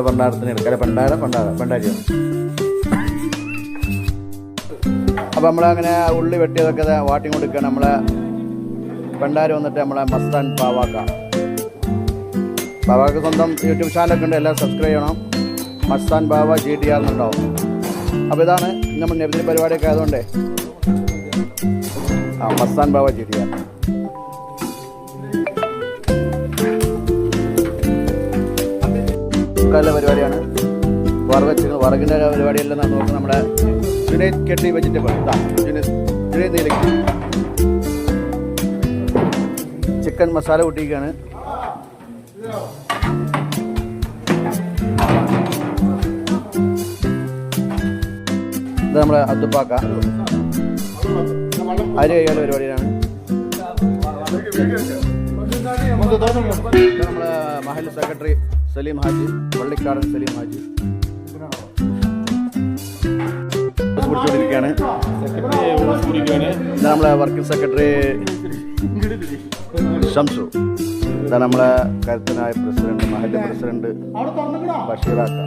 പണ്ടാരത്തിന് എടുക്കാം. പണ്ടാരിയാണ്. അപ്പോൾ നമ്മളങ്ങനെ ഉള്ളി വെട്ടിയതൊക്കെ വാട്ടി കൊടുക്കുകയാണ്. നമ്മളെ പണ്ടാരി വന്നിട്ട് നമ്മളെ മസ്താൻ ബാവാക്ക് സ്വന്തം യൂട്യൂബ് ചാനലൊക്കെ ഉണ്ട്. എല്ലാം സബ്സ്ക്രൈബ് ചെയ്യണം. മസ്താൻ ബാവ GTR എന്നുണ്ടാവും. അപ്പോൾ ഇതാണ് നമ്മൾ നബിദിന പരിപാടിയൊക്കെ ആയതുകൊണ്ടേ മസ്താൻ ബാവ GTR. പരിപാടിയാണ്. വറകിൻ്റെ പരിപാടിയെല്ലാം നോക്കുന്നത് നമ്മുടെ ജുനൈദ് കെട്ടി വെജിറ്റബിൾ. ജുനൈദ് നീലക്ക് ചിക്കൻ മസാല കൂട്ടിയിരിക്കുകയാണ്. ഇത് നമ്മുടെ അത്തുപ്പാക്ക അരി കൈകാല പരിപാടിയാണ്. നമ്മുടെ മഹൽ സെക്രട്ടറി സലീം ഹാജി, പള്ളിക്കാടൻ സലീം ഹാജി കുടിച്ചുകൊണ്ടിരിക്കുകയാണ്. ഇത് നമ്മളെ വർക്കിംഗ് സെക്രട്ടറി ഷംസു. ഇതാണ് നമ്മളെ കരുത്തനായ പ്രസിഡന്റ്, മഹലിന്റെ പ്രസിഡന്റ് ബഷീറാക്ക.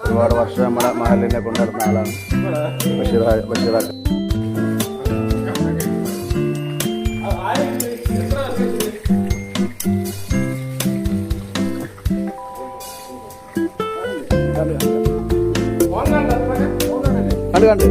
ഒരുപാട് വർഷം നമ്മളെ മഹലിനെ കൊണ്ടുവരുന്ന ആളാണ് ബഷീറാക്ക. കണ്ട്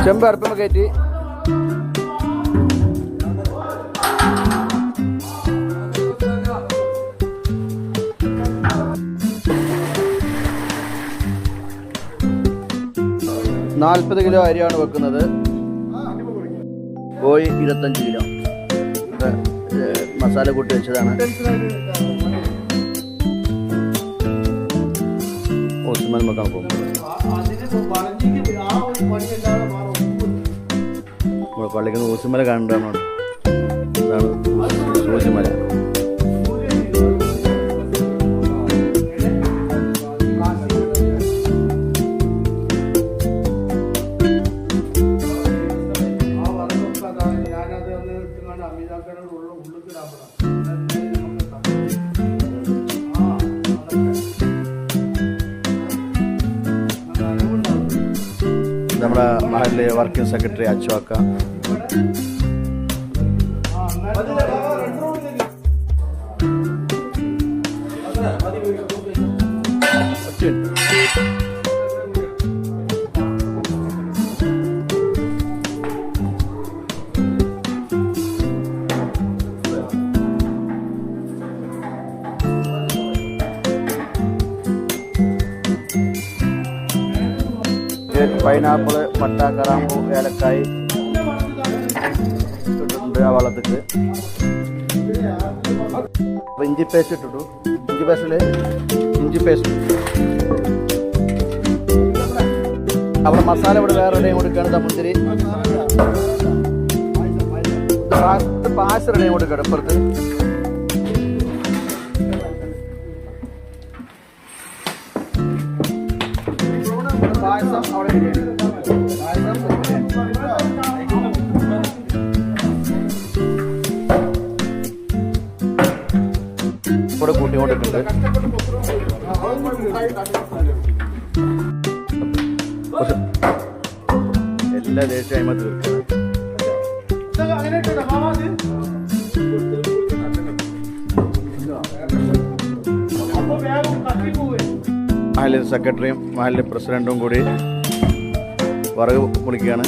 40 കയറ്റി $40 കിലോ അരിയാണ് വെക്കുന്നത്. കോഴി 25 കിലോ. മസാല കൂട്ടി വെച്ചതാണ്. ഓസ്മാൻ മക്കാൻ പോകും. പള്ളിക്ക് ഊസിമല കാണേണ്ടതാണ്. ഇതാണ് ഊസിമല. നമ്മുടെ മഹലിലെ വർക്കിംഗ് സെക്രട്ടറി അച്ചുവാക്ക. പൈനാപ്പിള്, പട്ട, കറാമ്പൂ, ഏലക്കായ് ഇട്ടിട്ടുണ്ട് ആ വള്ളത്തിക്ക്. അപ്പോൾ ഇഞ്ചി പേസ്റ്റ് ഇട്ടിട്ടു. ഇഞ്ചി പേസ്റ്റ് അവിടെ മസാല ഇവിടെ വേറെ ഇടയും കൊടുക്കുകയാണ്. മുന്തിരി പായസം ഇടയും കൊടുക്കണം. ഇപ്പുറത്ത് പായസം അവിടെ കൂടെ കൂട്ടി കൊണ്ടിട്ടുണ്ട്. എല്ലാ ദേശീയ അയിമത്ത് മഹലിന്റെ സെക്രട്ടറിയും മഹലിന്റെ പ്രസിഡന്റും കൂടി വറക് പൊളിക്കുകയാണ്.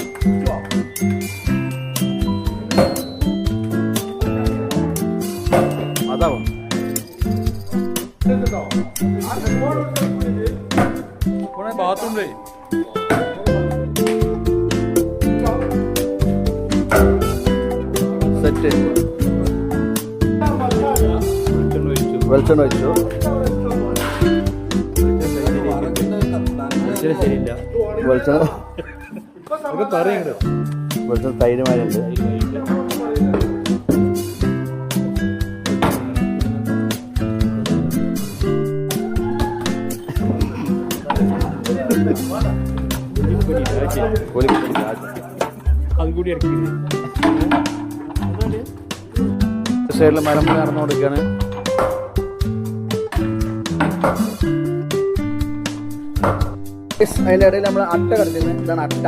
എന്താവും ബാത്റൂം സെറ്റ് വെളിച്ചെണ്ണ ഒഴിച്ചു ശരിയില്ല വെളിച്ചെണ്ണ പറയുന്നുണ്ട് വെളിച്ചെണ്ണ തൈരുമാരുണ്ട് അതും കൂടി ഇറക്കി സൈഡിൽ മരം നടന്നു കൊടുക്കുകയാണ് അതിൻ്റെ ഇടയിൽ നമ്മൾ അട്ട കിടക്കുന്നത് ഇതാണ് അട്ട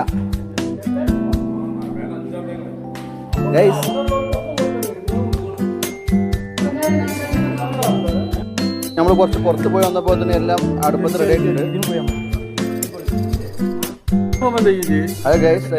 ഗൈസ് നമ്മൾ കുറച്ച് പുറത്ത് പോയി വന്നപ്പോൾ തന്നെ എല്ലാം അടുപ്പത്ത് റെഡി ആയിട്ടുണ്ട് അതെ ഗൈസ്